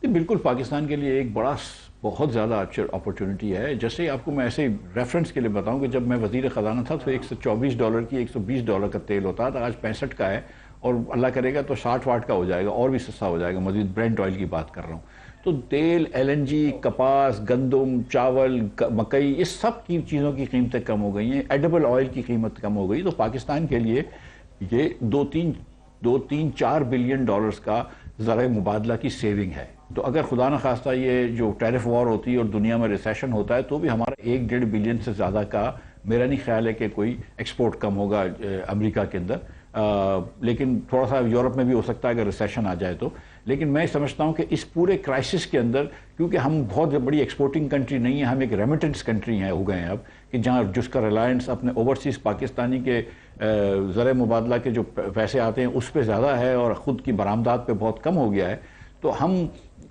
بالکل پاکستان کے لیے ایک بہت زیادہ اچھا اپورچونٹی ہے. جیسے آپ کو میں ایسے ریفرنس کے لیے بتاؤں کہ جب میں وزیر خزانہ تھا تو $124 کی $120 کا تیل ہوتا تھا. آج 65 کا ہے اور اللہ کرے گا تو 60 واٹ کا ہو جائے گا اور بھی سستا ہو جائے گا. مزید برینٹ آئل کی بات کر رہا ہوں. تو تیل، LNG، کپاس، گندم، چاول، مکئی، اس سب کی چیزوں کی قیمتیں کم ہو گئی ہیں. ایڈیبل آئل کی قیمت کم ہو گئی. تو پاکستان کے لیے یہ 2-3-4 بلین ڈالرز کا ذرائع مبادلہ کی سیونگ ہے. تو اگر خدا نخواستہ یہ جو ٹیرف وار ہوتی ہے اور دنیا میں ریسیشن ہوتا ہے تو بھی ہمارا 1-1.5 بلین سے زیادہ کا میرا نہیں خیال ہے کہ کوئی ایکسپورٹ کم ہوگا امریکہ کے اندر. لیکن تھوڑا سا یورپ میں بھی ہو سکتا ہے اگر ریسیشن آ جائے تو. لیکن میں سمجھتا ہوں کہ اس پورے کرائسس کے اندر، کیونکہ ہم بہت بڑی ایکسپورٹنگ کنٹری نہیں ہیں، ہم ایک ریمیٹنس کنٹری ہو گئے ہیں اب، کہ جہاں جس کا ریلائنس اپنے اوورسیز پاکستانی کے زرعِ مبادلہ کے جو پیسے آتے ہیں اس پہ زیادہ ہے اور خود کی برآمدات پہ بہت کم ہو گیا ہے. تو ہم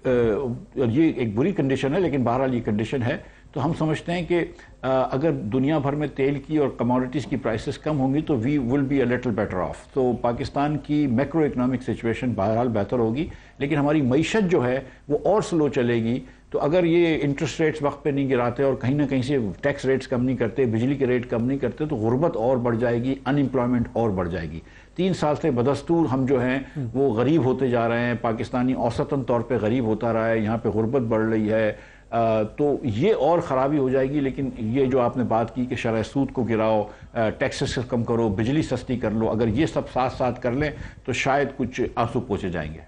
یہ ایک بری کنڈیشن ہے، لیکن بہرحال یہ کنڈیشن ہے. تو ہم سمجھتے ہیں کہ اگر دنیا بھر میں تیل کی اور کموڈیٹیز کی پرائسز کم ہوں گی تو we will be a little better off. تو پاکستان کی میکرو اکنامک سچویشن بہرحال بہتر ہوگی، لیکن ہماری معیشت جو ہے وہ اور سلو چلے گی. تو اگر یہ انٹرسٹ ریٹس وقت پہ نہیں گراتے اور کہیں نہ کہیں سے ٹیکس ریٹس کم نہیں کرتے، بجلی کے ریٹ کم نہیں کرتے، تو غربت اور بڑھ جائے گی، ان امپلائمنٹ اور بڑھ جائے گی. 3 سال سے بدستور ہم جو ہیں وہ غریب ہوتے جا رہے ہیں. پاکستانی اوسطاً طور پہ غریب ہوتا رہا ہے. یہاں پہ غربت بڑھ رہی ہے. تو یہ اور خرابی ہو جائے گی. لیکن یہ جو آپ نے بات کی کہ شرح سود کو گراؤ، ٹیکسز کم کرو، بجلی سستی کر لو، اگر یہ سب ساتھ ساتھ کر لیں تو شاید کچھ آنسو پوچھے جائیں گے.